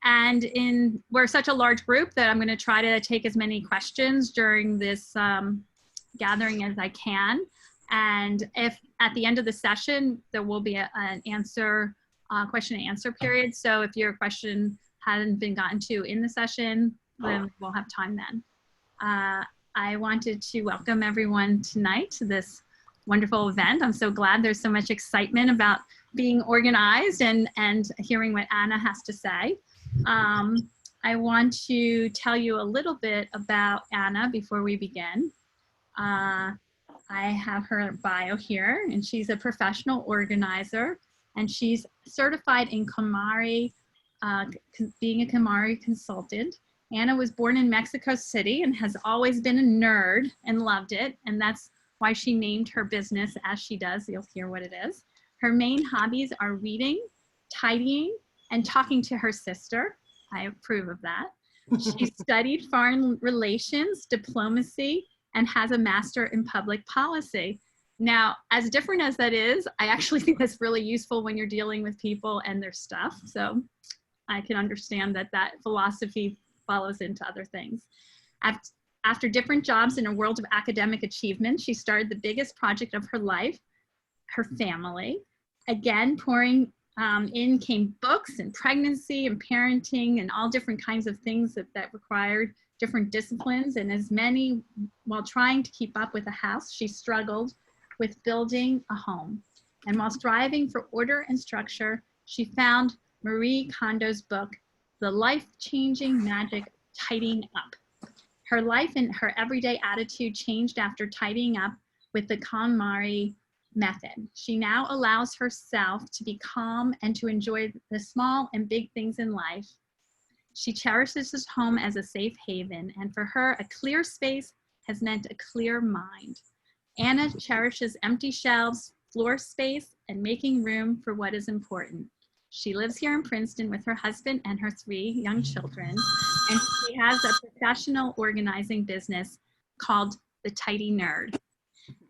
And we're such a large group that I'm going to try to take as many questions during this gathering as I can. And if at the end of the session, there will be an question and answer period. So if your question hadn't been gotten to in the session, then we'll have time then. I wanted to welcome everyone tonight to this wonderful event. I'm so glad there's so much excitement about being organized and hearing what Anna has to say. I want to tell you a little bit about Anna before we begin. I have her bio here, and she's a professional organizer, and she's certified in KonMari, being a KonMari consultant. Anna was born in Mexico City and has always been a nerd and loved it, and that's why she named her business as she does. You'll hear what it is. Her main hobbies are reading, tidying, and talking to her sister. I approve of that. She studied foreign relations, diplomacy, and has a master in public policy. Now, as different as that is, I actually think that's really useful when you're dealing with people and their stuff. So I can understand that that philosophy follows into other things. After different jobs in a world of academic achievement, she started the biggest project of her life, her family. Again, pouring in came books and pregnancy and parenting and all different kinds of things that required different disciplines, and as many, while trying to keep up with a house, she struggled with building a home. And while striving for order and structure, she found Marie Kondo's book, The Life-Changing Magic of Tidying Up. Her life and her everyday attitude changed after tidying up with the KonMari method. She now allows herself to be calm and to enjoy the small and big things in life. She cherishes his home as a safe haven, and for her, a clear space has meant a clear mind. Anna cherishes empty shelves, floor space, and making room for what is important. She lives here in Princeton with her husband and her 3 young children, and she has a professional organizing business called The Tidy Nerd.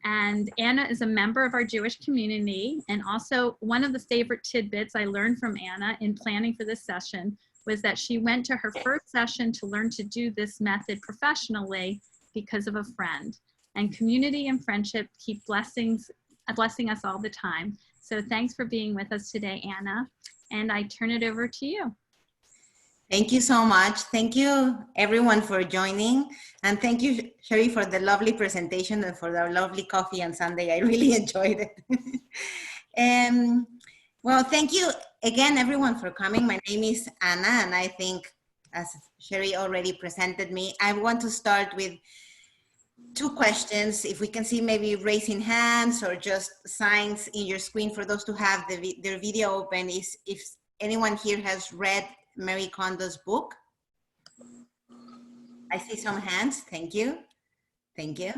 And Anna is a member of our Jewish community, and also one of the favorite tidbits I learned from Anna in planning for this session was that she went to her first session to learn to do this method professionally because of a friend. And community and friendship keep blessing us all the time. So thanks for being with us today, Anna. And I turn it over to you. Thank you so much. Thank you everyone for joining. And thank you, Sherry, for the lovely presentation and for the lovely coffee on Sunday. I really enjoyed it. Well, thank you again, everyone, for coming. My name is Anna, and I think, as Sherry already presented me, I want to start with 2 questions. If we can see maybe raising hands or just signs in your screen for those who have their video open, is if anyone here has read Marie Kondo's book. I see some hands. Thank you. Thank you.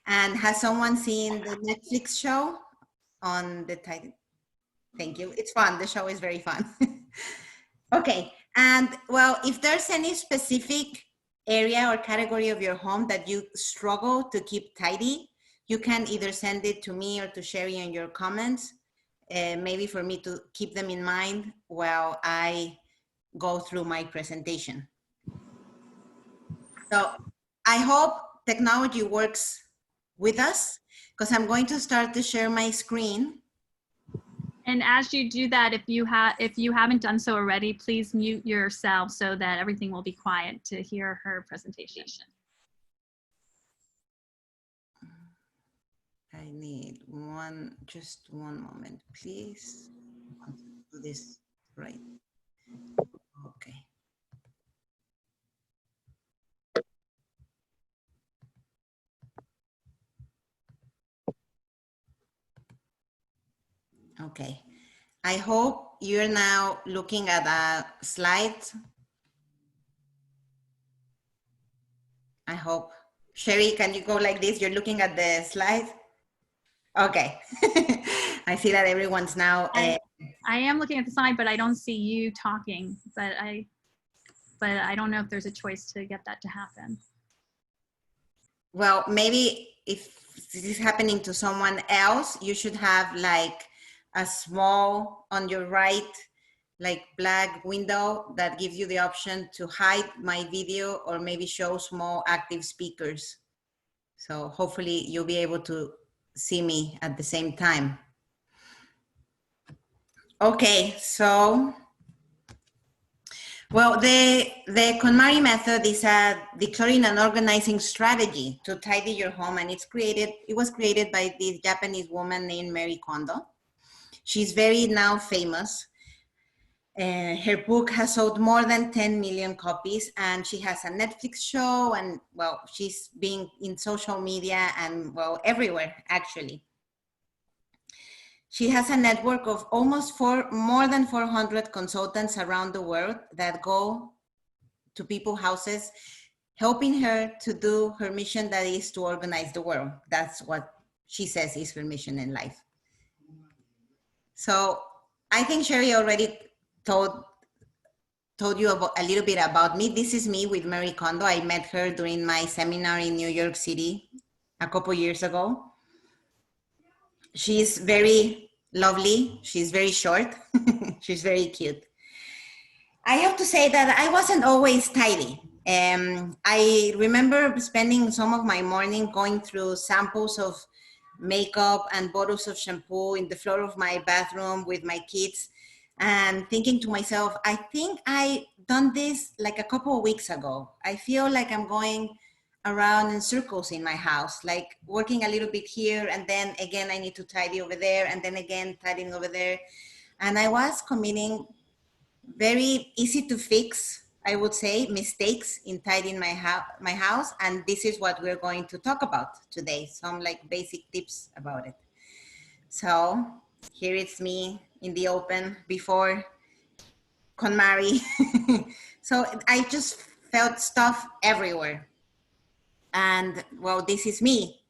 And has someone seen the Netflix show on the title? Thank you. It's fun. The show is very fun. Okay. And well, if there's any specific area or category of your home that you struggle to keep tidy, you can either send it to me or to Sherry in your comments, maybe for me to keep them in mind while I go through my presentation. So I hope technology works with us, because I'm going to start to share my screen. And as you do that, if you haven't done so already, please mute yourself so that everything will be quiet to hear her presentation. I need just one moment, please. I want to do this right. Okay. Okay. I hope you're now looking at a slide. I hope. Sherry, can you go like this? You're looking at the slide? Okay. I see that everyone's now. I am looking at the slide, but I don't see you talking. But I don't know if there's a choice to get that to happen. Well, maybe if this is happening to someone else, you should have like a small on your right like black window that gives you the option to hide my video or maybe show small active speakers. So hopefully you'll be able to see me at the same time. Okay, so, well, the KonMari method is a decluttering and organizing strategy to tidy your home, and it was created by this Japanese woman named Mary Kondo. She's very now famous. Her book has sold more than 10 million copies, and she has a Netflix show, and well, she's being in social media and well, everywhere actually. She has a network of almost more than 400 consultants around the world that go to people's houses, helping her to do her mission, that is to organize the world. That's what she says is her mission in life. So I think Sherry already told you about a little bit about me. This is me with Mary Kondo. I met her during my seminar in New York City a couple years ago. She's very lovely. She's very short. She's very cute. I have to say that I wasn't always tidy. I remember spending some of my morning going through samples of makeup and bottles of shampoo in the floor of my bathroom with my kids and thinking to myself, I think I done this like a couple of weeks ago. I feel like I'm going around in circles in my house, like working a little bit here and then again I need to tidy over there and then again tidying over there. And I was committing very easy to fix, I would say, mistakes in tidying my house. And this is what we're going to talk about today, some like basic tips about it. So here it's me in the open before KonMari. So I just felt stuff everywhere. And well, this is me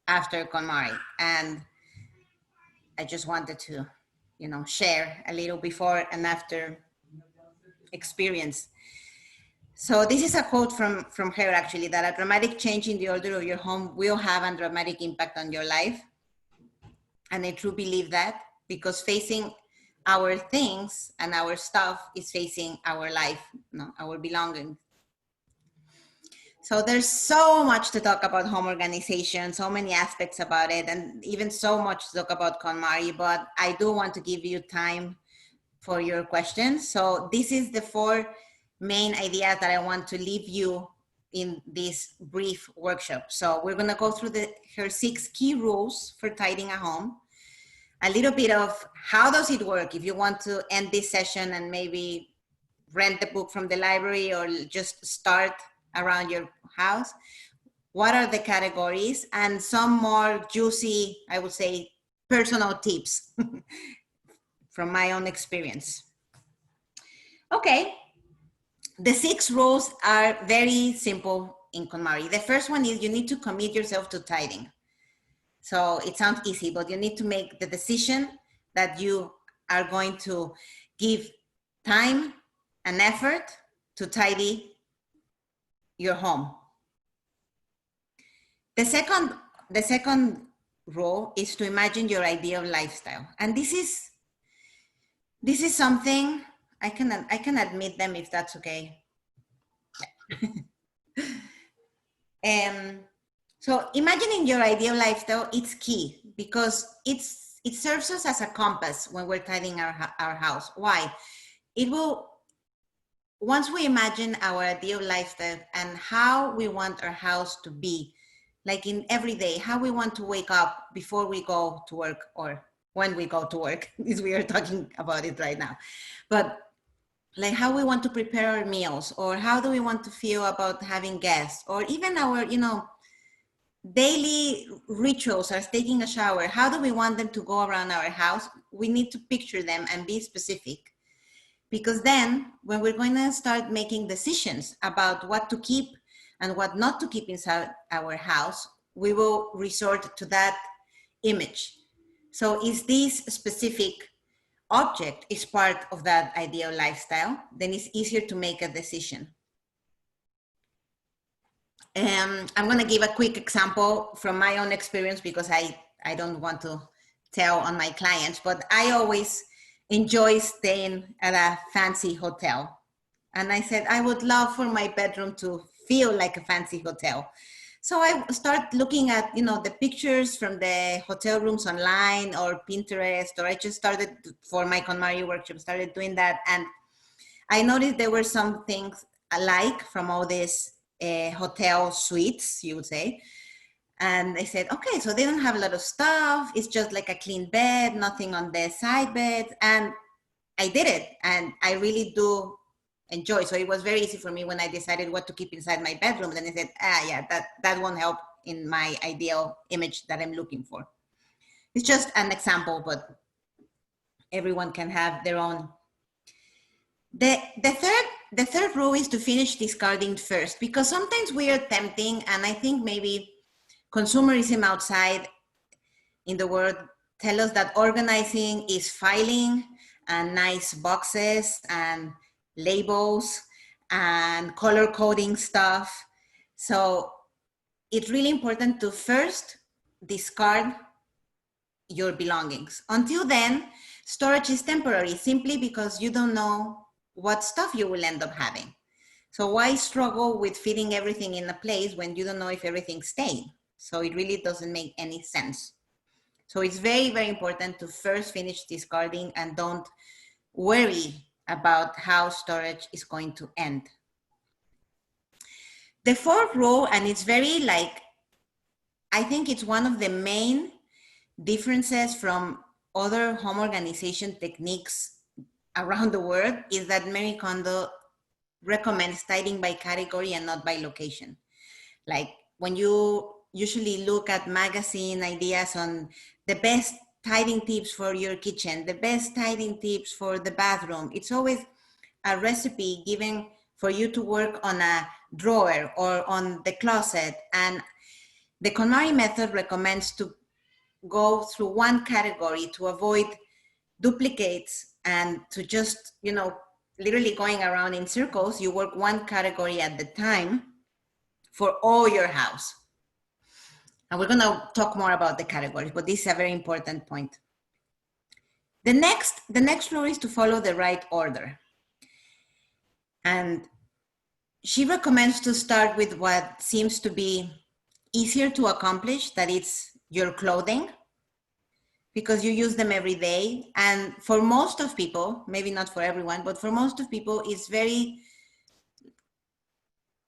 after KonMari. And I just wanted to, share a little before and after experience. So this is a quote from her actually, that a dramatic change in the order of your home will have a dramatic impact on your life. And I truly believe that, because facing our things and our stuff is facing our life, our belongings. So there's so much to talk about home organization, so many aspects about it, and even so much to talk about KonMari, but I do want to give you time for your questions. So this is the 4 main ideas that I want to leave you in this brief workshop. So we're gonna go through her 6 key rules for tidying a home, a little bit of how does it work if you want to end this session and maybe rent the book from the library or just start around your house. What are the categories, and some more juicy, I would say, personal tips from my own experience. Okay, the 6 rules are very simple in KonMari. The first one is you need to commit yourself to tidying. So it sounds easy, but you need to make the decision that you are going to give time and effort to tidy your home. The second rule is to imagine your ideal lifestyle. And this is something I can admit them if that's okay. So imagining your ideal lifestyle, it's key because it serves us as a compass when we're tidying our house. Why? Once we imagine our ideal lifestyle and how we want our house to be, like in every day, how we want to wake up before we go to work or when we go to work, is we are talking about it right now. But like how we want to prepare our meals, or how do we want to feel about having guests, or even our, daily rituals as taking a shower. How do we want them to go around our house? We need to picture them and be specific. Because then when we're going to start making decisions about what to keep and what not to keep inside our house, we will resort to that image. So is this specific object is part of that ideal lifestyle, then it's easier to make a decision. I'm going to give a quick example from my own experience because I don't want to tell on my clients, but I always enjoy staying at a fancy hotel. And I said, I would love for my bedroom to feel like a fancy hotel. So I start looking at, the pictures from the hotel rooms online or Pinterest, or I just started for my KonMari workshop, started doing that. And I noticed there were some things alike from all these hotel suites, you would say. And I said, okay, so they don't have a lot of stuff. It's just like a clean bed, nothing on the side bed. And I did it. And I really do enjoy. So it was very easy for me when I decided what to keep inside my bedroom. Then I said, yeah, that won't help in my ideal image that I'm looking for. It's just an example, but everyone can have their own. The third rule is to finish discarding first, because sometimes we are tempting, and I think maybe consumerism outside in the world tell us that organizing is filing and nice boxes and labels and color coding stuff. So it's really important to first discard your belongings. Until then, storage is temporary, simply because you don't know what stuff you will end up having. So why struggle with fitting everything in a place when you don't know if everything's staying? So it really doesn't make any sense. So it's very, very important to first finish discarding and don't worry about how storage is going to end. The fourth rule, and it's very I think it's one of the main differences from other home organization techniques around the world, is that Marie Kondo recommends tidying by category and not by location. Like when you usually look at magazine ideas on the best tidying tips for your kitchen, the best tidying tips for the bathroom, it's always a recipe given for you to work on a drawer or on the closet. And the KonMari method recommends to go through one category to avoid duplicates and to just, literally going around in circles. You work one category at the time for all your house. And we're going to talk more about the categories, but this is a very important point. The next rule is to follow the right order. And she recommends to start with what seems to be easier to accomplish, that it's your clothing, because you use them every day. And for most of people, maybe not for everyone, but for most of people, it's very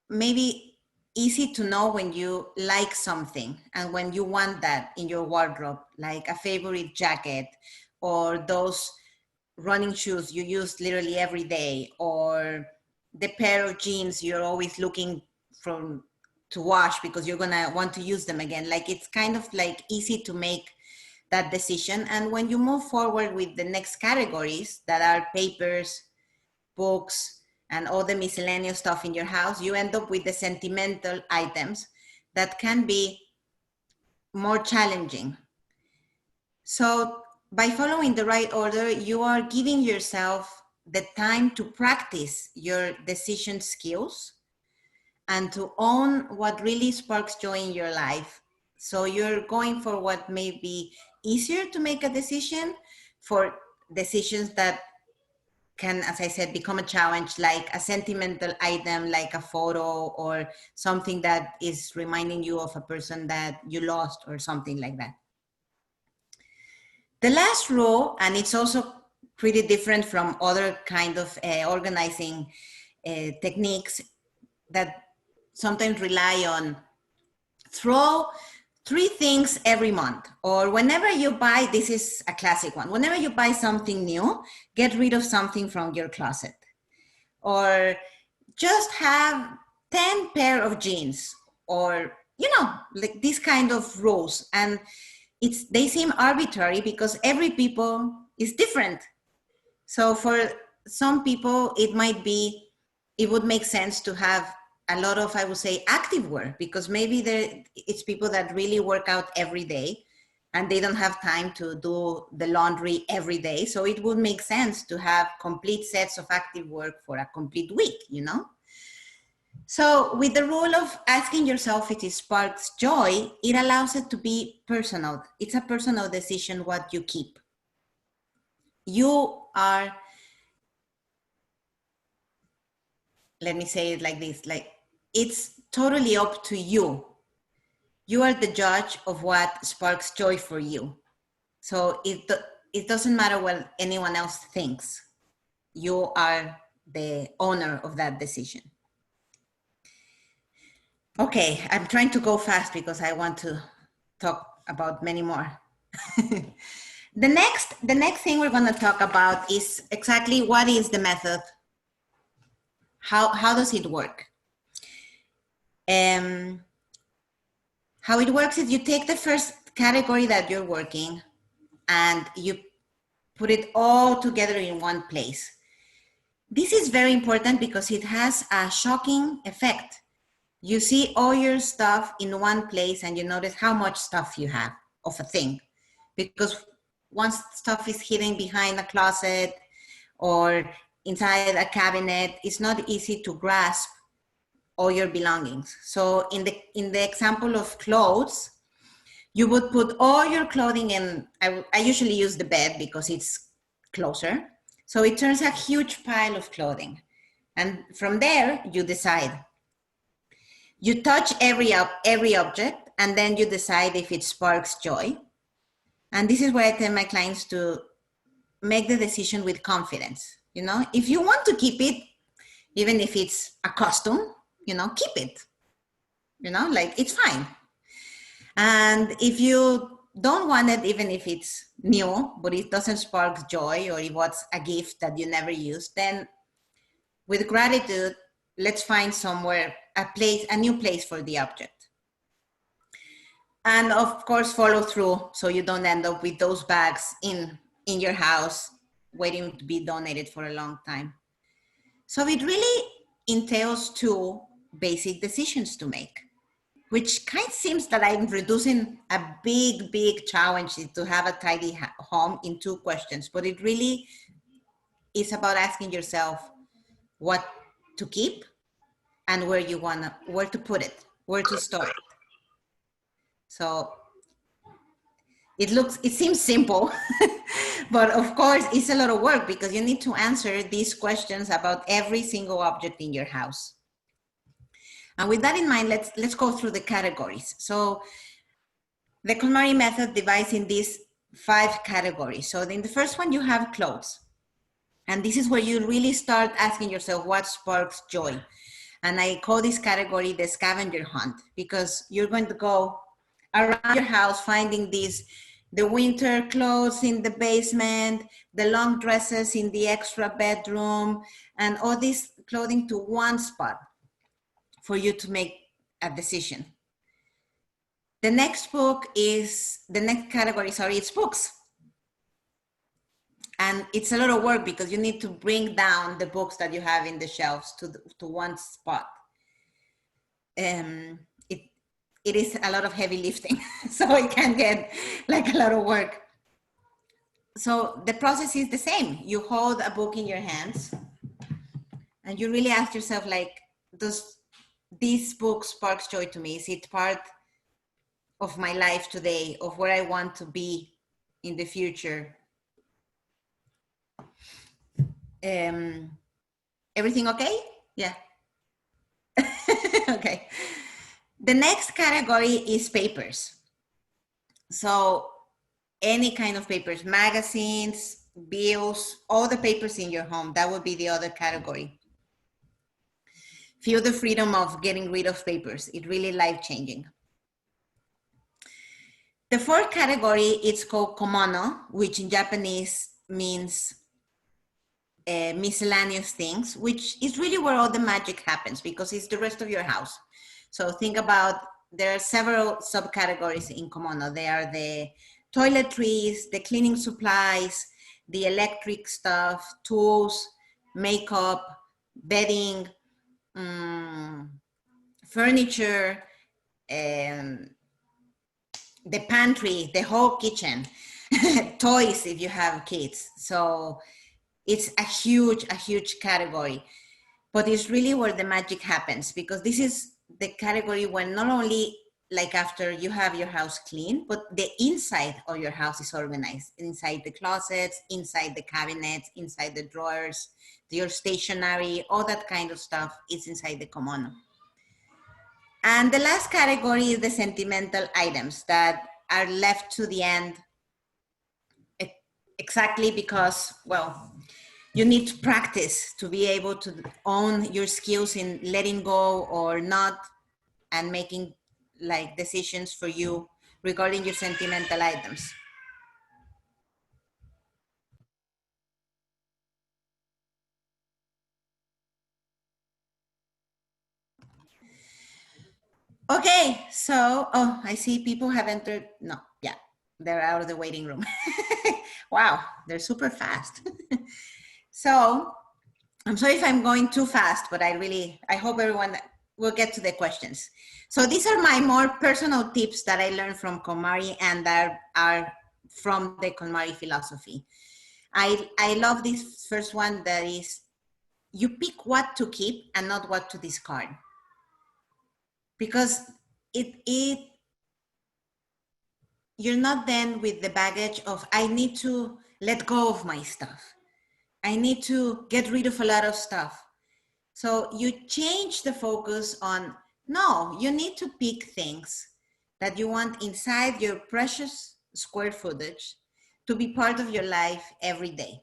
maybe easy to know when you like something and when you want that in your wardrobe, like a favorite jacket or those running shoes you use literally every day, or the pair of jeans you're always looking to wash because you're gonna want to use them again. Like it's kind of like easy to make that decision. And when you move forward with the next categories that are papers, books, and all the miscellaneous stuff in your house, you end up with the sentimental items that can be more challenging. So by following the right order, you are giving yourself the time to practice your decision skills and to own what really sparks joy in your life. So you're going for what may be easier to make a decision, for decisions that can, as I said, become a challenge, like a sentimental item, like a photo or something that is reminding you of a person that you lost or something like that. The last rule, and it's also pretty different from other kind of organizing techniques that sometimes rely on throw 3 things every month, or whenever you buy, this is a classic one, whenever you buy something new, get rid of something from your closet, or just have 10 pair of jeans, or like these kind of rules. And they seem arbitrary because every people is different. So for some people it would make sense to have a lot of, I would say, active wear, because maybe it's people that really work out every day and they don't have time to do the laundry every day. So it would make sense to have complete sets of active work for a complete week, So with the rule of asking yourself if it sparks joy, it allows it to be personal. It's a personal decision what you keep. You are, let me say it like this, like it's totally up to you. You are the judge of what sparks joy for you. So it doesn't matter what anyone else thinks. You are the owner of that decision. Okay, I'm trying to go fast because I want to talk about many more. The next thing we're going to talk about is exactly what is the method. How does it work? How it works is you take the first category that you're working and you put it all together in one place. This is very important because it has a shocking effect. You see all your stuff in one place and you notice how much stuff you have of a thing. Because once stuff is hidden behind a closet or inside a cabinet, it's not easy to grasp all your belongings. So in the example of clothes, you would put all your clothing in, I usually use the bed because it's closer. So it turns a huge pile of clothing. And from there, you decide. You touch every object and then you decide if it sparks joy. And this is where I tell my clients to make the decision with confidence. You know, if you want to keep it, even if it's a costume, you know, keep it. You know, like it's fine. And if you don't want it, even if it's new, but it doesn't spark joy or it was a gift that you never used, then with gratitude, let's find somewhere, a new place for the object. And of course, follow through so you don't end up with those bags in your house waiting to be donated for a long time. So it really entails two basic decisions to make, which kind of seems that I'm reducing a big challenge to have a tidy home in two questions, but it really is about asking yourself what to keep and where to put it, where to store it. So it seems simple, but of course it's a lot of work because you need to answer these questions about every single object in your house. And with that in mind, let's go through the categories. So the KonMari method divides in these 5 categories. So in the first one, you have clothes. And this is where you really start asking yourself what sparks joy. And I call this category the scavenger hunt because you're going to go around your house finding the winter clothes in the basement, the long dresses in the extra bedroom, and all this clothing to one spot for you to make a decision. The next category, it's books. And it's a lot of work because you need to bring down the books that you have in the shelves to one spot. It is a lot of heavy lifting, so it can get like a lot of work. So the process is the same. You hold a book in your hands and you really ask yourself, like, does this book sparks joy to me? Is it part of my life today, of where I want to be in the future? Everything okay? Yeah. Okay. The next category is papers. So any kind of papers, magazines, bills, all the papers in your home, that would be the other category. Feel the freedom of getting rid of papers. It's really life-changing. The fourth category, it's called komono, which in Japanese means miscellaneous things, which is really where all the magic happens because it's the rest of your house. So think about, there are several subcategories in komono. They are the toiletries, the cleaning supplies, the electric stuff, tools, makeup, bedding, furniture, the pantry, the whole kitchen, toys if you have kids. So it's a huge category, but it's really where the magic happens because this is the category when not only like after you have your house clean, but the inside of your house is organized. Inside the closets, inside the cabinets, inside the drawers, your stationery, all that kind of stuff is inside the kimono. And the last category is the sentimental items that are left to the end, exactly because, well, you need to practice to be able to own your skills in letting go or not, and making like decisions for you regarding your sentimental items. Okay, so, oh, I see people have entered. No, yeah, they're out of the waiting room. Wow, they're super fast. So I'm sorry if I'm going too fast, but I hope everyone will get to the questions. So these are my more personal tips that I learned from KonMari and that are from the KonMari philosophy. I love this first one, that is, you pick what to keep and not what to discard. Because you're not then with the baggage of, I need to let go of my stuff. I need to get rid of a lot of stuff. So you change the focus on, no, you need to pick things that you want inside your precious square footage to be part of your life every day.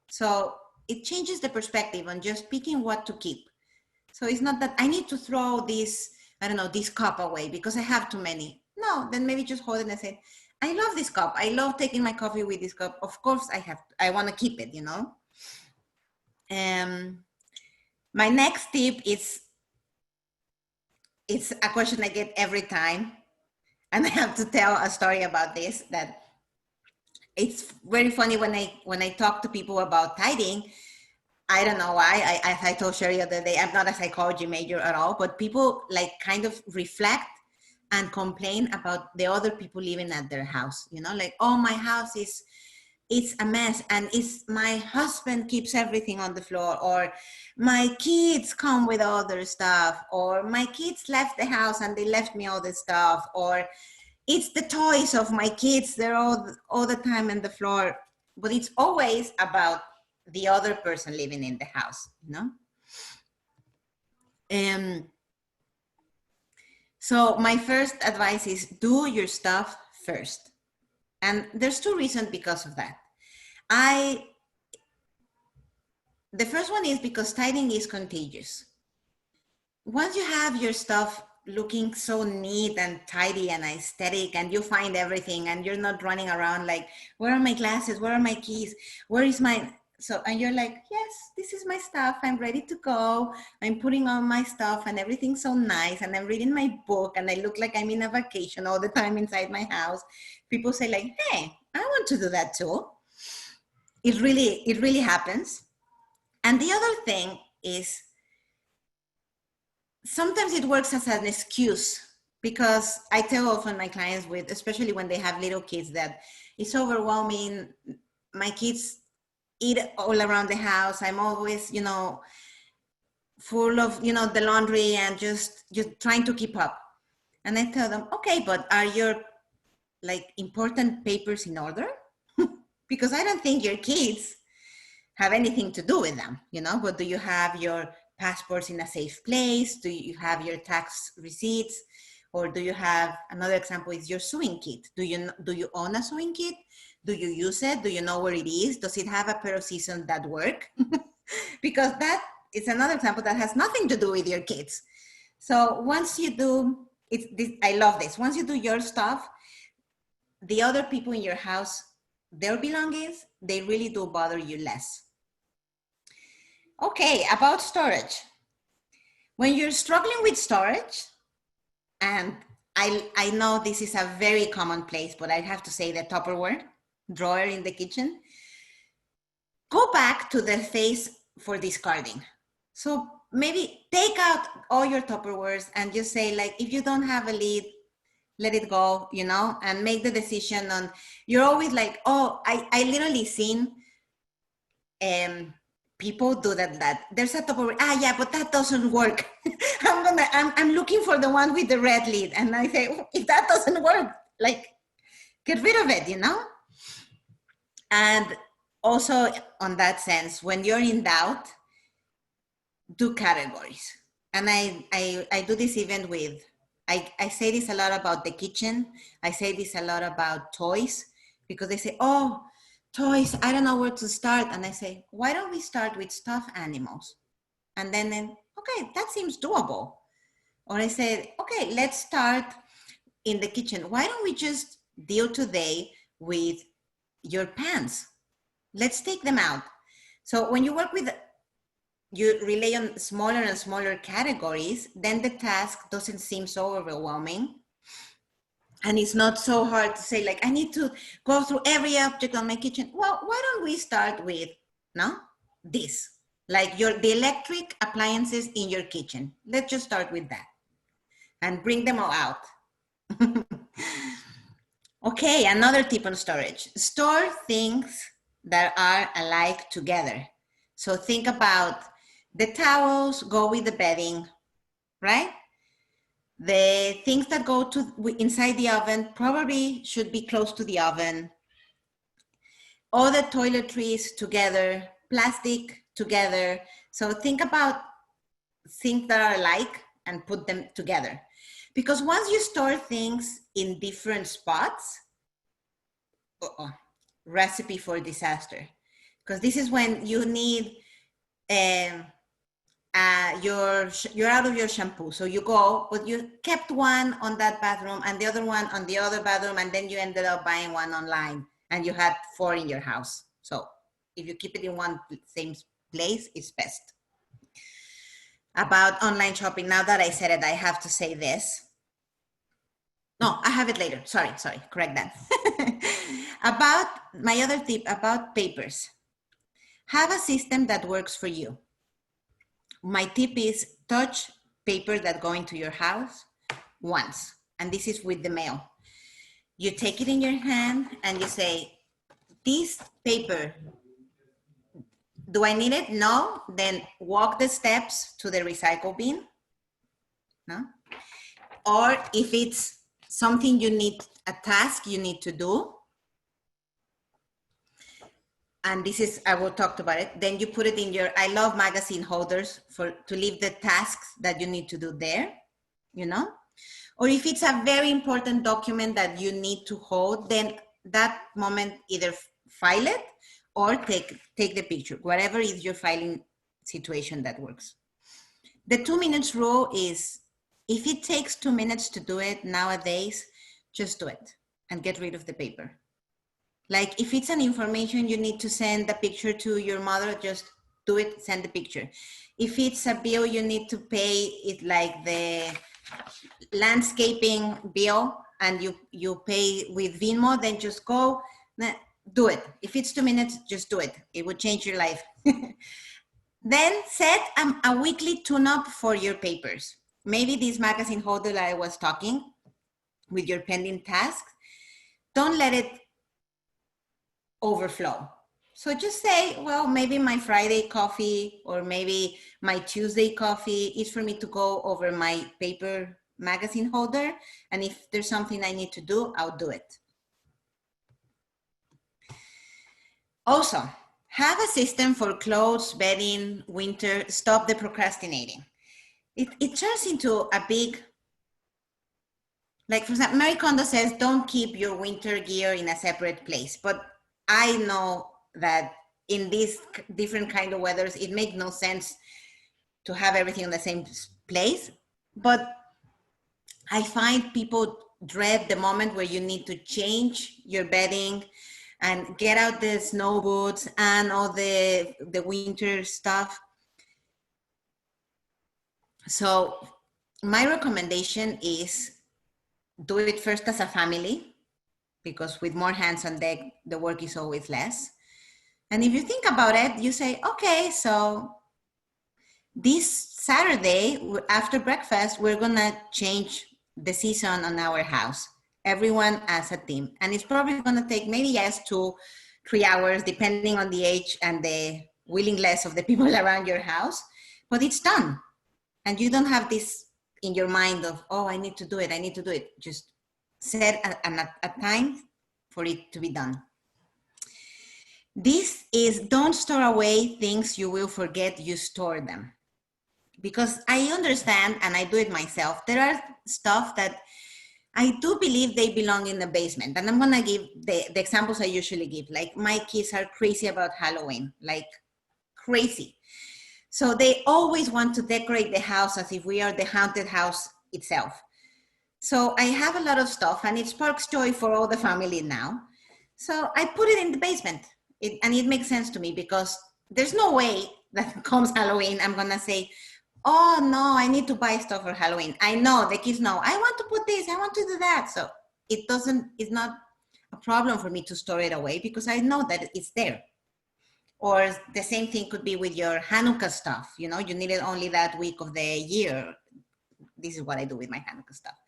So it changes the perspective on just picking what to keep. So it's not that I need to throw this, I don't know, this cup away because I have too many. No, then maybe just hold it and say, I love this cup. I love taking my coffee with this cup. Of course I want to keep it, you know? My next tip is, it's a question I get every time. And I have to tell a story about this, that it's very funny when I talk to people about tithing. I don't know why. As I told Sherry the other day, I'm not a psychology major at all, but people like kind of reflect and complain about the other people living at their house. You know, like, oh, my house it's a mess, and my husband keeps everything on the floor, or my kids come with all their stuff, or my kids left the house and they left me all the stuff, or it's the toys of my kids, they're all the time on the floor. But it's always about the other person living in the house, you know? So my first advice is, do your stuff first. And there's two reasons because of that. The first one is because tithing is contagious. Once you have your stuff looking so neat and tidy and aesthetic, and you find everything, and you're not running around like, where are my glasses? Where are my keys? Where is my, so, and you're like, yes, this is my stuff. I'm ready to go. I'm putting on my stuff and everything's so nice. And I'm reading my book and I look like I'm in a vacation all the time inside my house. People say like, hey, I want to do that too. It really happens. And the other thing is, sometimes it works as an excuse, because I tell often my clients, with, especially when they have little kids, that it's overwhelming. My kids eat all around the house. I'm always, you know, full of, you know, the laundry and just trying to keep up. And I tell them, okay, but are your like important papers in order? Because I don't think your kids have anything to do with them, you know, but do you have your passports in a safe place? Do you have your tax receipts? Or do you have, another example is your sewing kit. Do you own a sewing kit? Do you use it? Do you know where it is? Does it have a pair of scissors that work? Because that is another example that has nothing to do with your kids. So once you do, I love this. Once you do your stuff, the other people in your house, their belongings, they really do bother you less. Okay, about storage. When you're struggling with storage, and I know this is a very common place, but I have to say the Tupperware drawer in the kitchen, go back to the phase for discarding. So maybe take out all your Tupperwares and just say, like, if you don't have a lid, let it go, you know, and make the decision on, you're always like, oh, I literally seen people do that. There's a Tupperware. Yeah, but that doesn't work. I'm looking for the one with the red lid. And I say, oh, if that doesn't work, like, get rid of it, you know? And also on that sense, when you're in doubt, do categories. And I do this even with, I say this a lot about the kitchen. I say this a lot about toys, because they say, oh, toys, I don't know where to start. And I say, why don't we start with stuffed animals? And then, okay, that seems doable. Or I said, okay, let's start in the kitchen. Why don't we just deal today with your pants? Let's take them out. So when you work with, you rely on smaller and smaller categories, then the task doesn't seem so overwhelming. And it's not so hard to say, like, I need to go through every object on my kitchen. Well, why don't we start with, this? Like the electric appliances in your kitchen. Let's just start with that and bring them all out. Okay, another tip on storage. Store things that are alike together. So think about the towels go with the bedding, right? The things that go to inside the oven probably should be close to the oven. All the toiletries together, plastic together. So think about things that are alike and put them together. Because once you store things in different spots, recipe for disaster. Because this is when you need, you're out of your shampoo. So you go, but you kept one on that bathroom and the other one on the other bathroom, and then you ended up buying one online and you had 4 in your house. So if you keep it in one same place, it's best. About online shopping, now that I said it, I have to say this. No, I have it later. Sorry, correct that. About my other tip about papers. Have a system that works for you. My tip is touch paper that go into your house once. And this is with the mail. You take it in your hand and you say, this paper, do I need it? No. Then walk the steps to the recycle bin. No? Or if it's something you need, a task you need to do, and this is, I will talk about it, then you put it in your, I love magazine holders to leave the tasks that you need to do there, you know? Or if it's a very important document that you need to hold, then that moment either file it or take the picture, whatever is your filing situation that works. The 2 minutes rule is, if it takes 2 minutes to do it nowadays, just do it and get rid of the paper. Like if it's an information you need to send a picture to your mother, just do it, send the picture. If it's a bill you need to pay, it like the landscaping bill and you pay with Venmo, then just go, do it. If it's 2 minutes, just do it. It will change your life. Then set a weekly tune-up for your papers. Maybe this magazine holder that I was talking with your pending tasks, don't let it overflow. So just say, well, maybe my Friday coffee or maybe my Tuesday coffee is for me to go over my paper magazine holder. And if there's something I need to do, I'll do it. Also, have a system for clothes, bedding, winter. Stop the procrastinating. It turns into a big, like for example, Marie Kondo says, don't keep your winter gear in a separate place. But I know that in these different kind of weathers, it makes no sense to have everything in the same place. But I find people dread the moment where you need to change your bedding and get out the snow boots and all the winter stuff. So my recommendation is do it first as a family, because with more hands on deck, the work is always less. And if you think about it, you say, okay, so this Saturday after breakfast, we're gonna change the season on our house, everyone as a team. And it's probably gonna take maybe, yes, 2-3 hours, depending on the age and the willingness of the people around your house, but it's done. And you don't have this in your mind of, oh, I need to do it, I need to do it. Just set a time for it to be done. This is, don't store away things you will forget you store them. Because I understand, and I do it myself, there are stuff that I do believe they belong in the basement. And I'm gonna give the examples I usually give. Like, my kids are crazy about Halloween, like crazy. So they always want to decorate the house as if we are the haunted house itself. So I have a lot of stuff, and it sparks joy for all the family now. So I put it in the basement. And it makes sense to me, because there's no way that comes Halloween, I'm gonna say, oh no, I need to buy stuff for Halloween. I know, the kids know, I want to put this, I want to do that. So it's not a problem for me to store it away, because I know that it's there. Or the same thing could be with your Hanukkah stuff. You know, you need it only that week of the year. This is what I do with my Hanukkah stuff.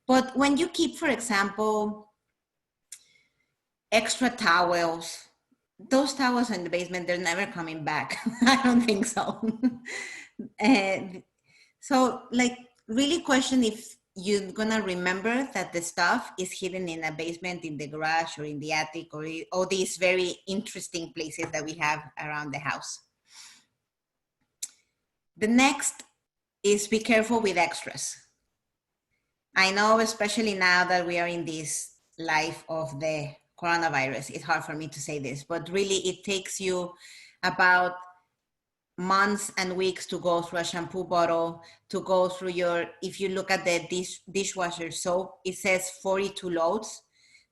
But when you keep, for example, extra towels, those towels in the basement, they're never coming back. I don't think so. And so, like, really question if you're gonna remember that the stuff is hidden in a basement, in the garage, or in the attic, or all these very interesting places that we have around the house. The next is be careful with extras. I know, especially now that we are in this life of the coronavirus, it's hard for me to say this, but really it takes you about months and weeks to go through a shampoo bottle, to go through your, if you look at the dishwasher soap, it says 42 loads.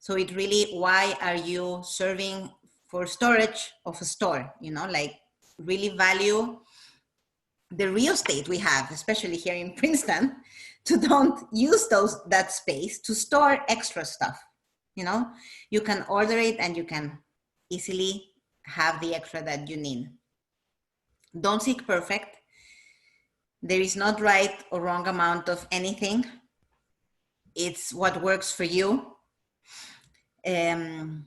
So it really, why are you serving for storage of a store? You know, like, really value the real estate we have, especially here in Princeton, to don't use that space to store extra stuff. You know, you can order it and you can easily have the extra that you need. Don't seek perfect. There is not right or wrong amount of anything. It's what works for you. I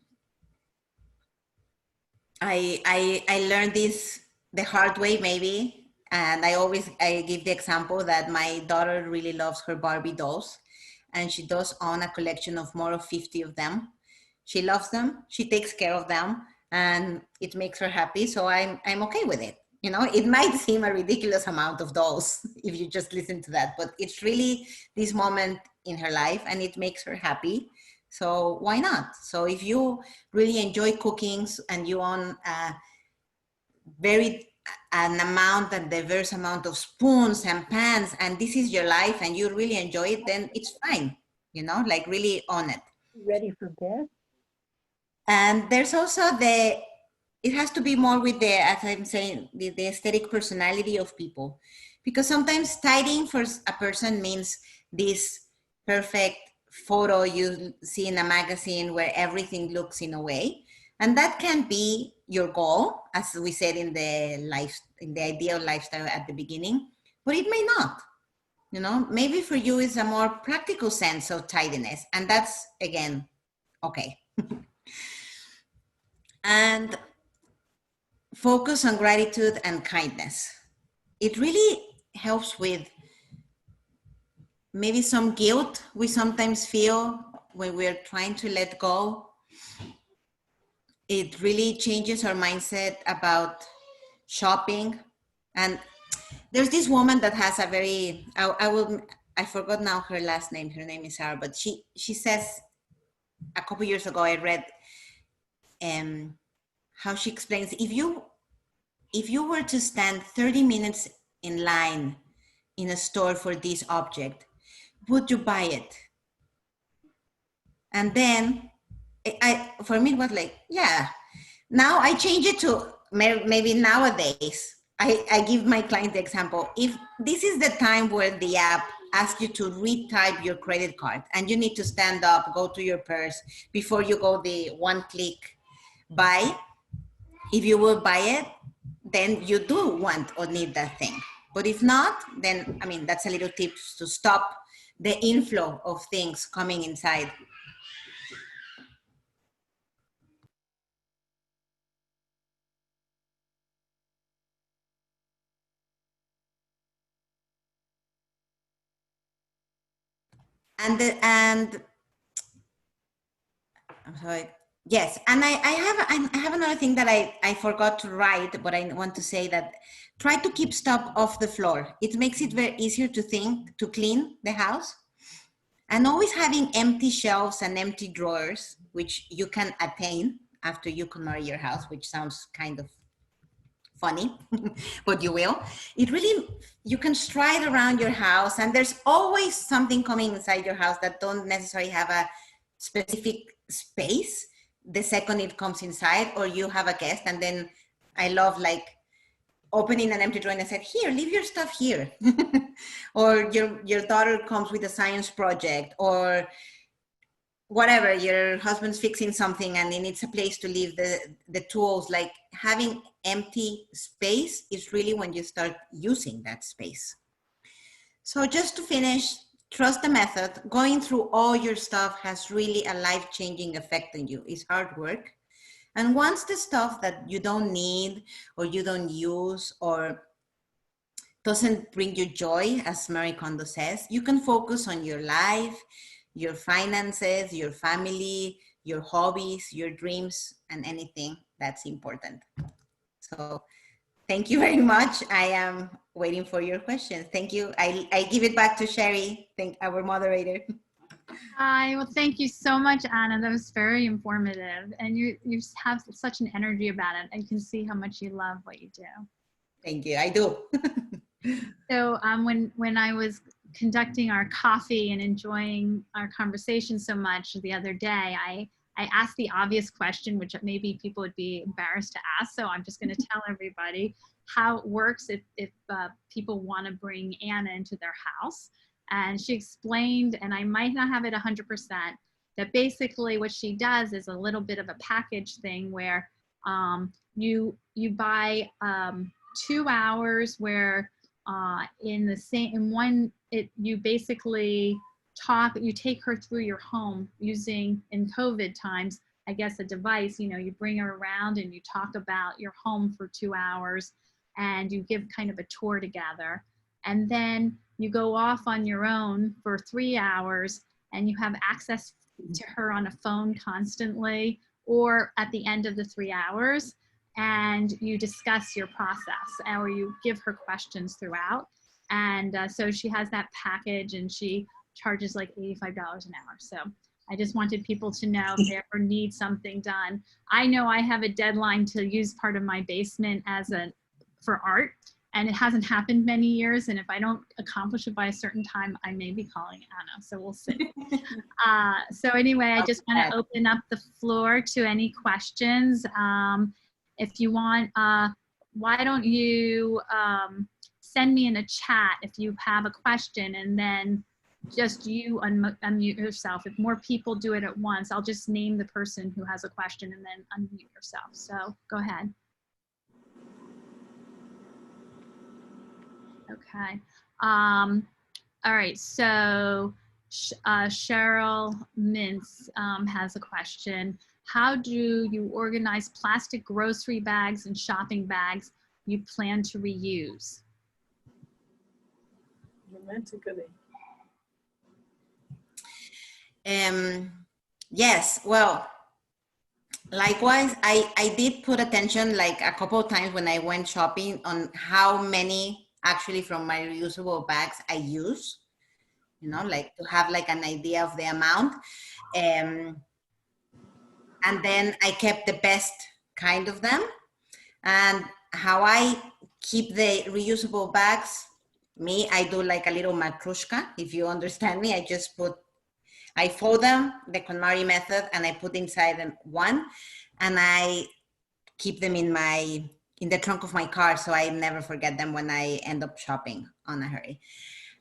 learned this the hard way, maybe, and I give the example that my daughter really loves her Barbie dolls, and she does own a collection of more of 50 of them. She loves them, she takes care of them, and it makes her happy, so I'm okay with it. You know, it might seem a ridiculous amount of dolls if you just listen to that, but it's really this moment in her life, and it makes her happy. So why not? So if you really enjoy cooking and you own an amount and diverse amount of spoons and pans, and this is your life and you really enjoy it, then it's fine. You know, like, really own it. Ready for bed? And there's also it has to be more with the, as I'm saying, the aesthetic personality of people. Because sometimes tidying for a person means this perfect photo you see in a magazine where everything looks in a way. And that can be your goal, as we said in the ideal lifestyle at the beginning, but it may not. You know, maybe for you it's a more practical sense of tidiness, and that's, again, okay. And focus on gratitude and kindness. It really helps with maybe some guilt we sometimes feel when we're trying to let go. It really changes our mindset about shopping. And there's this woman that has a very, I forgot now her last name. Her name is Sarah, but she says, a couple years ago, I read how she explains, if you were to stand 30 minutes in line in a store for this object, would you buy it? And then for me, it was like, yeah. Now I change it to, maybe nowadays, I give my client the example. If this is the time where the app asks you to retype your credit card and you need to stand up, go to your purse before you go the one-click buy, if you will buy it, then you do want or need that thing. But if not, then, I mean, that's a little tip to stop the inflow of things coming inside. and I'm sorry. Yes, and I have another thing that I forgot to write, but I want to say that try to keep stuff off the floor. It makes it very easier to clean the house. And always having empty shelves and empty drawers, which you can attain after you KonMari your house, which sounds kind of funny, but you will. It really, you can stride around your house, and there's always something coming inside your house that don't necessarily have a specific space the second it comes inside, or you have a guest, and then I love like opening an empty drawer and said, here, leave your stuff here. Or your daughter comes with a science project, or whatever, your husband's fixing something and he needs a place to leave the tools. Like having empty space is really when you start using that space. So just to finish, trust the method. Going through all your stuff has really a life-changing effect on you. It's hard work. And once the stuff that you don't need or you don't use or doesn't bring you joy, as Marie Kondo says, you can focus on your life, your finances, your family, your hobbies, your dreams, and anything that's important. So thank you very much. I am waiting for your questions. Thank you. I give it back to Sherry, our moderator. Hi, well, thank you so much, Anna. That was very informative. And you have such an energy about it. I can see how much you love what you do. Thank you, I do. So when I was conducting our coffee and enjoying our conversation so much the other day, I asked the obvious question, which maybe people would be embarrassed to ask. So I'm just going to tell everybody how it works if people want to bring Anna into their house. And she explained, and I might not have it 100%, that basically what she does is a little bit of a package thing where you buy 2 hours where you basically you take her through your home using, in COVID times, I guess, a device. You bring her around and you talk about your home for 2 hours and you give kind of a tour together. And then you go off on your own for 3 hours and you have access to her on a phone constantly, or at the end of the 3 hours, and you discuss your process, or you give her questions throughout. And so she has that package, and she charges like $85 an hour. So I just wanted people to know if they ever need something done. I know I have a deadline to use part of my basement for art, and it hasn't happened many years. And if I don't accomplish it by a certain time, I may be calling Anna. So we'll see. So anyway, I just want to open up the floor to any questions. If you want, why don't you send me in a chat if you have a question, and then just you unmute yourself. If more people do it at once, I'll just name the person who has a question and then unmute yourself. So go ahead. Okay. All right. So Cheryl Mintz has a question. How do you organize plastic grocery bags and shopping bags you plan to reuse? Romantically. Yes, well, likewise, I did put attention like a couple of times when I went shopping on how many actually from my reusable bags I use, like to have like an idea of the amount. And then I kept the best kind of them. And how I keep the reusable bags, I do like a little matrushka, if you understand me. I fold them, the KonMari method, and I put inside them one, and I keep them in the trunk of my car, so I never forget them when I end up shopping on a hurry.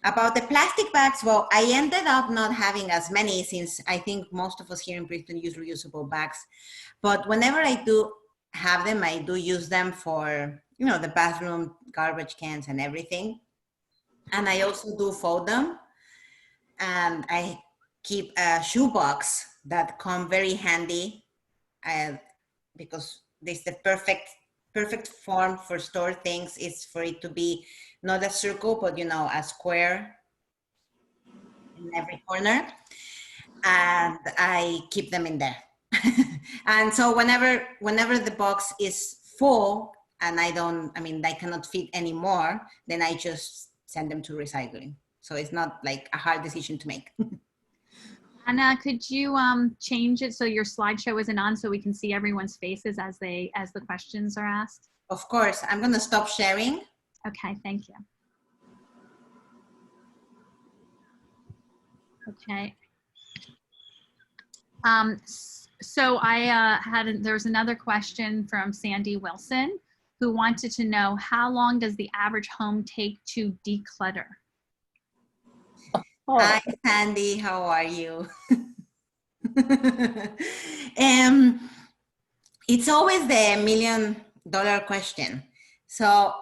About the plastic bags, well, I ended up not having as many, since I think most of us here in Brisbane use reusable bags. But whenever I do have them, I do use them for, the bathroom, garbage cans and everything. And I also do fold them. And I keep a shoebox that come very handy because this the perfect form for store things is for it to be not a circle, but a square, in every corner, and I keep them in there. And so whenever the box is full and I cannot fit anymore, then I just send them to recycling. So it's not like a hard decision to make. Anna, could you change it so your slideshow isn't on so we can see everyone's faces as the questions are asked? Of course, I'm going to stop sharing. Okay, thank you. Okay. So there's another question from Sandy Wilson, who wanted to know, how long does the average home take to declutter? Oh. Hi, Sandy, how are you? It's always the $1 million question. So,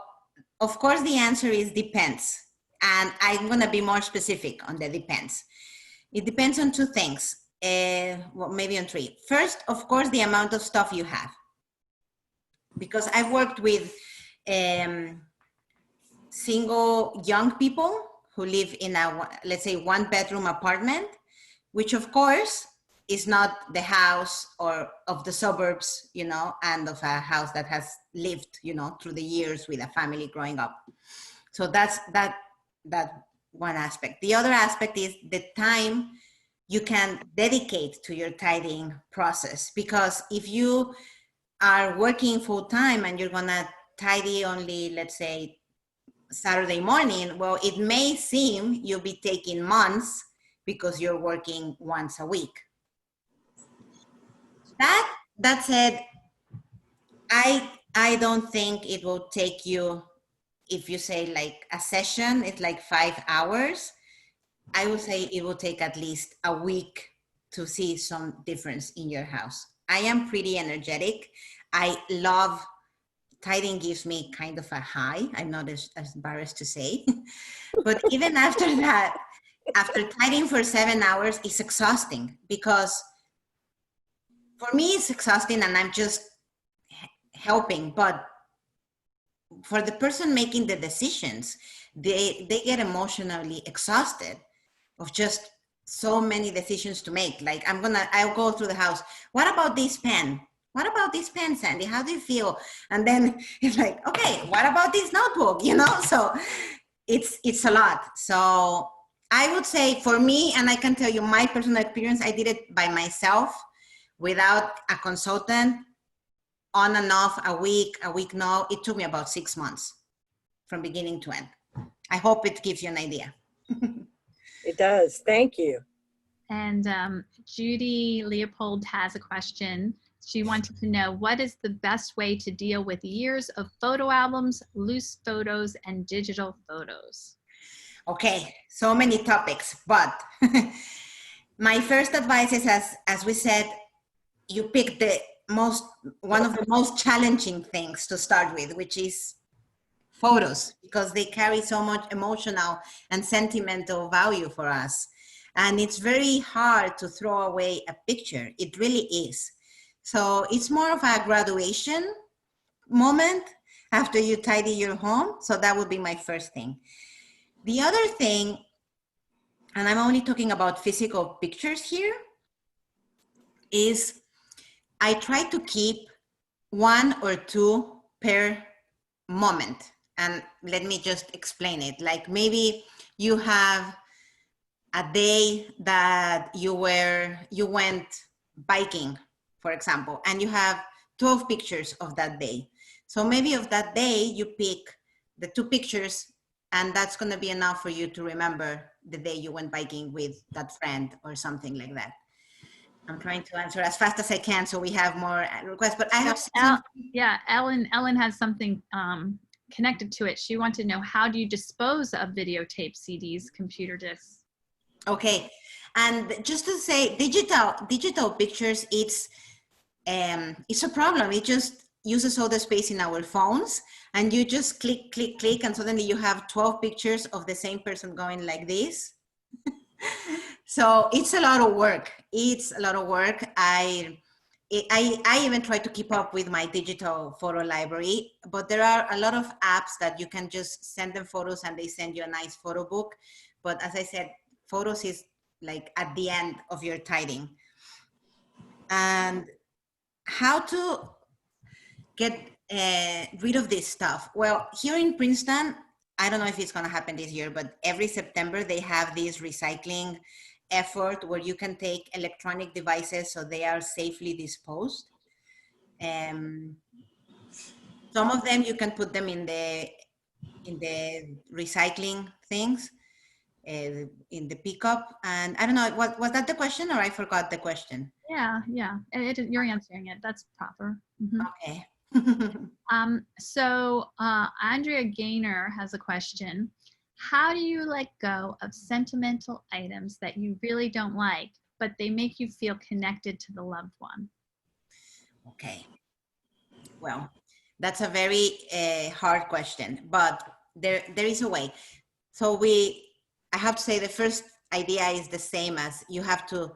of course, the answer is depends. And I'm going to be more specific on the depends. It depends on two things, well, maybe on three. First, of course, the amount of stuff you have. Because I've worked with single young people who live in a, let's say, 1-bedroom apartment, which of course is not the house or of the suburbs, you know, and of a house that has lived, you know, through the years with a family growing up. So that's that one aspect. The other aspect is the time you can dedicate to your tidying process. Because if you are working full time and you're gonna tidy only, let's say, Saturday morning, well, it may seem you'll be taking months because you're working once a week. That said, I don't think it will take you, if you say like a session, it's like 5 hours. I would say it will take at least a week to see some difference in your house. I am pretty energetic. I love tidying, gives me kind of a high. I'm not as embarrassed to say. But even after that, after tidying for 7 hours, it's exhausting, because for me it's exhausting and I'm just helping. But for the person making the decisions, they get emotionally exhausted of just so many decisions to make. Like I'll go through the house. What about this pen? What about this pen, Sandy? How do you feel? And then it's like, okay, what about this notebook? You know, so it's a lot. So I would say for me, and I can tell you my personal experience, I did it by myself without a consultant, on and off, a week no. It took me about 6 months from beginning to end. I hope it gives you an idea. It does. Thank you. And Judy Leopold has a question. She wanted to know, what is the best way to deal with years of photo albums, loose photos, and digital photos? Okay, so many topics, but my first advice is, as we said, you pick one of the most challenging things to start with, which is photos, because they carry so much emotional and sentimental value for us. And it's very hard to throw away a picture. It really is. So it's more of a graduation moment after you tidy your home. So that would be my first thing. The other thing, and I'm only talking about physical pictures here, is I try to keep 1 or 2 per moment. And let me just explain it. Like maybe you have a day that you went biking, for example, and you have 12 pictures of that day. So maybe of that day, you pick the 2 pictures, and that's going to be enough for you to remember the day you went biking with that friend or something like that. I'm trying to answer as fast as I can so we have more requests, but I have yeah, Ellen has something connected to it. She wanted to know, how do you dispose of videotape CDs, computer discs? Okay, and just to say, digital pictures, it's a problem. It just uses all the space in our phones, and you just click, and suddenly you have 12 pictures of the same person going like this. So it's a lot of work. It's a lot of work. I even try to keep up with my digital photo library, but there are a lot of apps that you can just send them photos and they send you a nice photo book. But as I said, photos is like at the end of your tidying. And how to get rid of this stuff. Well, here in Princeton, I don't know if it's going to happen this year, but every September they have this recycling effort where you can take electronic devices so they are safely disposed. Some of them you can put them in the recycling things, in the pickup. And I don't know, was that the question, or I forgot the question? Yeah, yeah. You're answering it. That's proper. Mhm. Okay. Andrea Gaynor has a question. How do you let go of sentimental items that you really don't like, but they make you feel connected to the loved one? Okay. Well, that's a very hard question, but there is a way. So I have to say the first idea is the same as you have to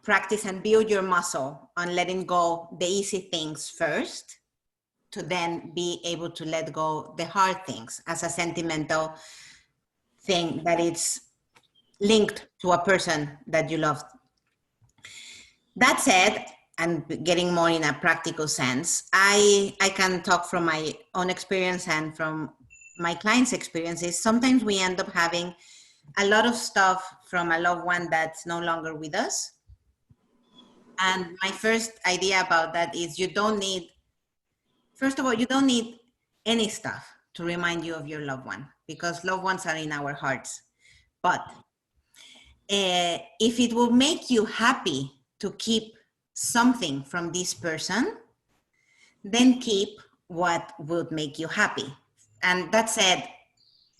practice and build your muscle on letting go the easy things first, to then be able to let go the hard things as a sentimental thing that it's linked to a person that you love. That said, and getting more in a practical sense, I can talk from my own experience and from my clients' experiences. Sometimes we end up having a lot of stuff from a loved one that's no longer with us. And my first idea about that is you don't need, first of all, you don't need any stuff to remind you of your loved one, because loved ones are in our hearts. But if it will make you happy to keep something from this person, then keep what would make you happy. And that said,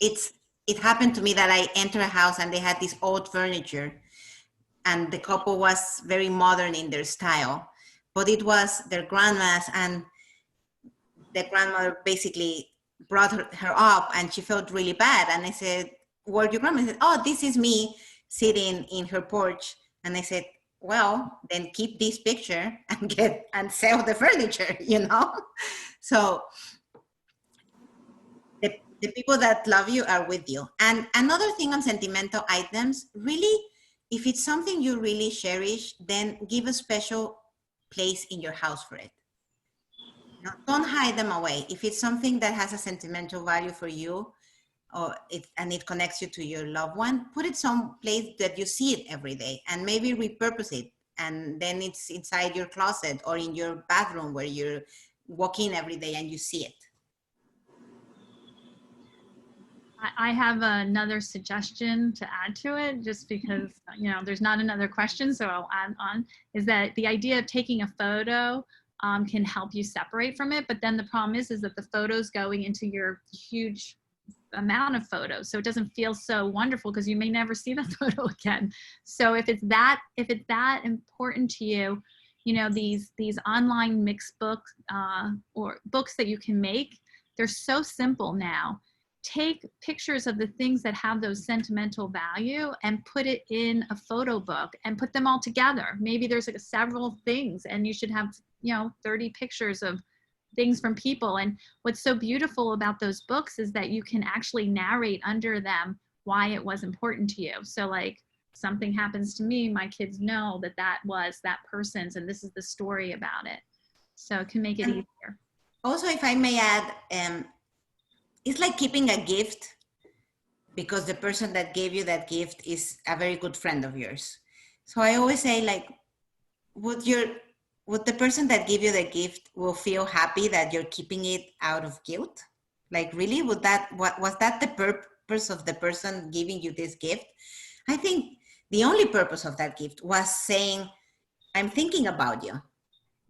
it happened to me that I entered a house and they had this old furniture, and the couple was very modern in their style, but it was their grandma's, and the grandmother basically brought her up and she felt really bad. And I said, "Where's your grandma?" She said, "Oh, this is me sitting in her porch." And I said, "Well, then keep this picture and sell the furniture, you know?" So the people that love you are with you. And another thing on sentimental items, really, if it's something you really cherish, then give a special place in your house for it. No, don't hide them away. If it's something that has a sentimental value for you, and it connects you to your loved one, put it someplace that you see it every day, and maybe repurpose it. And then it's inside your closet or in your bathroom where you're walking every day and you see it. I have another suggestion to add to it, just because, there's not another question, so I'll add on, is that the idea of taking a photo can help you separate from it. But then the problem is that the photo's going into your huge amount of photos, so it doesn't feel so wonderful because you may never see the photo again. So if it's that important to you, these online mixed books or books that you can make, they're so simple now. Take pictures of the things that have those sentimental value and put it in a photo book and put them all together. Maybe there's like several things, and you should have 30 pictures of things from people. And what's so beautiful about those books is that you can actually narrate under them why it was important to you. So like, something happens to me, my kids know that was that person's, and this is the story about it. So it can make it easier. Also, if I may add, it's like keeping a gift, because the person that gave you that gift is a very good friend of yours. So I always say, like, would the person that gave you the gift will feel happy that you're keeping it out of guilt? Like, really, was that the purpose of the person giving you this gift? I think the only purpose of that gift was saying, I'm thinking about you.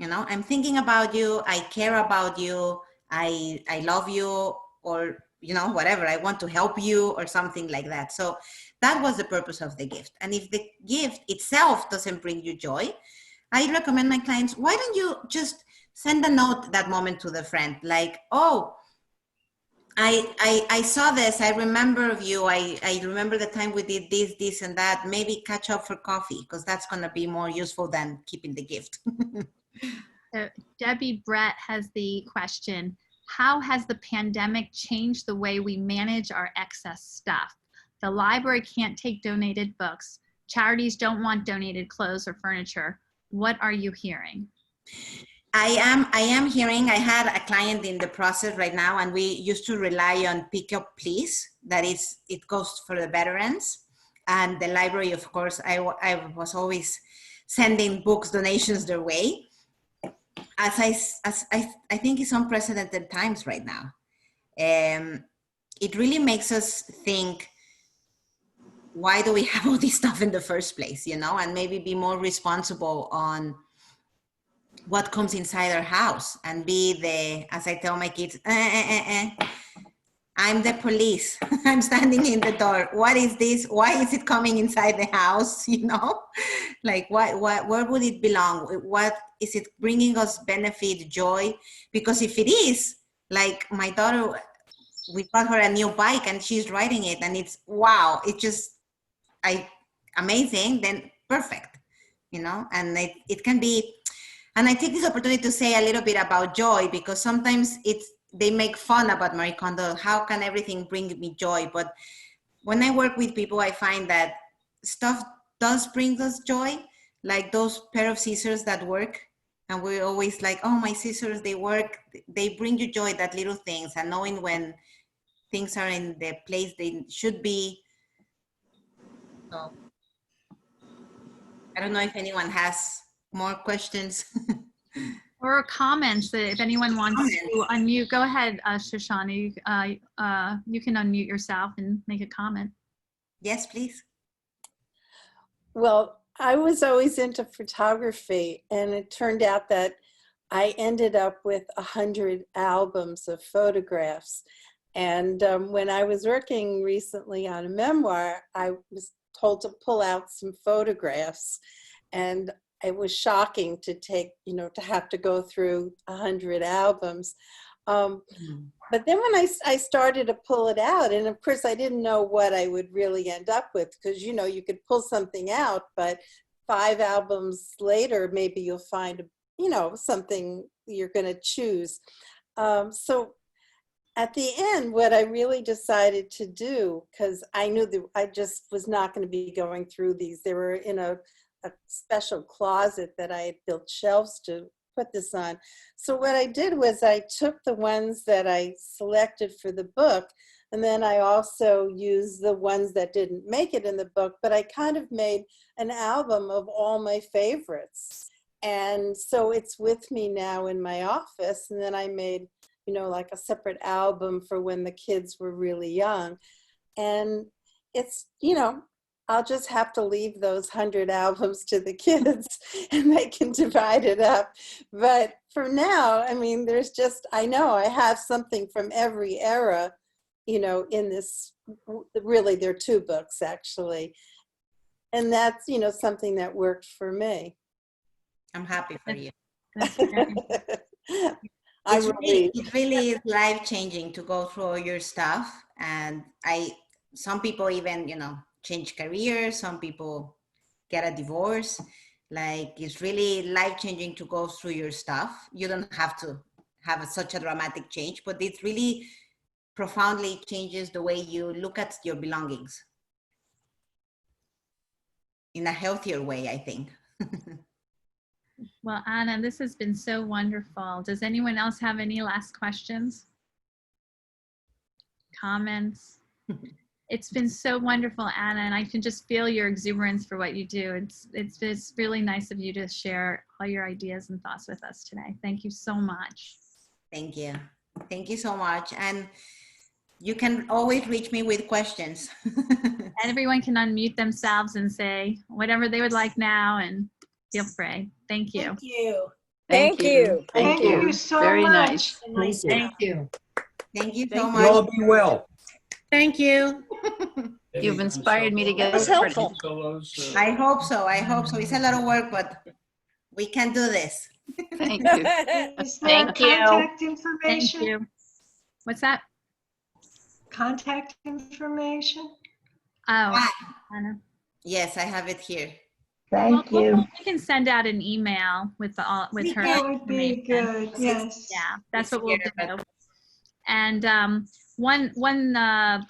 I'm thinking about you. I care about you. I love you, or, whatever. I want to help you, or something like that. So that was the purpose of the gift. And if the gift itself doesn't bring you joy, I recommend my clients, why don't you just send a note that moment to the friend, like, "Oh, I saw this. I remember of you. I remember the time we did this, and that. Maybe catch up for coffee, because that's going to be more useful than keeping the gift." So Debbie Brett has the question, how has the pandemic changed the way we manage our excess stuff? The library can't take donated books. charities don't want donated clothes or furniture. What are you hearing? I am hearing, I had a client in the process right now, and we used to rely on Pick Up Please. That is, it goes for the veterans. And the library, of course, I was always sending books, donations their way. As I think it's unprecedented times right now. It really makes us think, why do we have all this stuff in the first place, you know, and maybe be more responsible on what comes inside our house, and be the, as I tell my kids, I'm the police. I'm standing in the door. What is this? Why is it coming inside the house? You know, like where would it belong? What is it bringing us benefit, joy? Because if it is, like my daughter, we bought her a new bike and she's riding it, and it's, wow, it just, amazing, then perfect, you know. And it can be, and I take this opportunity to say a little bit about joy, because sometimes they make fun about Marie Kondo. How can everything bring me joy? But when I work with people, I find that stuff does bring us joy, like those pair of scissors that work. And we're always like, oh, my scissors, they work. They bring you joy, that little things, and knowing when things are in the place they should be. So I don't know if anyone has more questions. Or comments, that if anyone wants to unmute, go ahead, Shoshana. You can unmute yourself and make a comment. Yes, please. Well, I was always into photography, and it turned out that I ended up with 100 albums of photographs. And when I was working recently on a memoir, I was told to pull out some photographs, and it was shocking to take, you know, to have to go through 100 albums. But then when I started to pull it out, and of course I didn't know what I would really end up with, because, you know, you could pull something out, but 5 albums later, maybe you'll find, you know, something you're going to choose. So at the end, what I really decided to do, because I knew that I just was not going to be going through these. They were in a special closet that I had built shelves to put this on. So what I did was I took the ones that I selected for the book, and then I also used the ones that didn't make it in the book, but I kind of made an album of all my favorites. And so it's with me now in my office. And then I made, you know, like a separate album for when the kids were really young. And it's, you know, I'll just have to leave those 100 albums to the kids and they can divide it up. But for now, I mean, there's just, I know I have something from every era, you know, in this, really, there are 2 books actually. And that's, you know, something that worked for me. I'm happy for you. It really is life-changing to go through all your stuff. And some people even, you know, change careers, some people get a divorce. Like, it's really life-changing to go through your stuff. You don't have to have such a dramatic change, but it really profoundly changes the way you look at your belongings in a healthier way, I think. Well, Anna, this has been so wonderful. Does anyone else have any last questions? Comments? It's been so wonderful, Anna, and I can just feel your exuberance for what you do. It's really nice of you to share all your ideas and thoughts with us today. Thank you so much. Thank you. Thank you so much. And you can always reach me with questions. And everyone can unmute themselves and say whatever they would like now, and feel free. Thank you. Thank you. Thank you. Thank you so Very much. nice. Thank you. Thank you so Thank much. You all be well. Thank you. You've inspired me to get That was helpful. I hope so. I hope so. It's a lot of work, but we can do this. Thank you. Is there Thank you. contact Thank information? you. What's that? Contact information? Oh, Anna. Yes, I have it here. Thank you. We can send out an email with her. That would be information. good, yes. Yeah, that's what we'll It's here, do. And one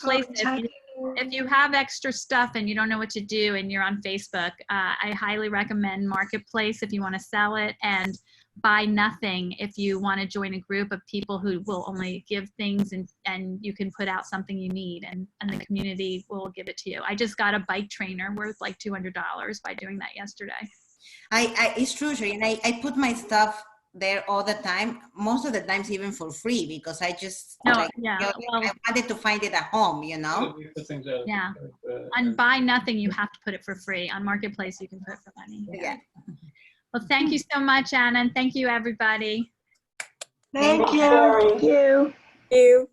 place, if you have extra stuff and you don't know what to do and you're on Facebook, I highly recommend Marketplace if you want to sell it, and Buy Nothing if you want to join a group of people who will only give things, and you can put out something you need, and the community will give it to you. I just got a bike trainer worth like $200 by doing that yesterday. It's true, Sherry, and I put my stuff there all the time, most of the times even for free, because I just I wanted to find it at home, you know. Yeah, on Buy Nothing you have to put it for free. On Marketplace you can put it for money. Yeah. Well, thank you so much, Anna, and thank you, everybody. Thank you. Thank you. You.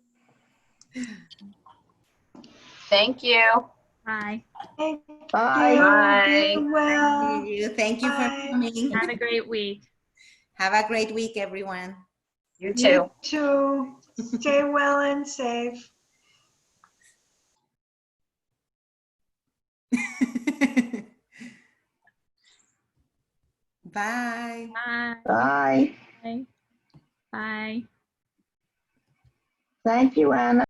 Thank you. Bye. Thank Bye. you. Bye. Be well. Thank you for Bye. coming. Have a great week. Have a great week, everyone. You too. You too. Stay well and safe. Bye. Bye. Bye. Bye. Bye. Thank you, Anna.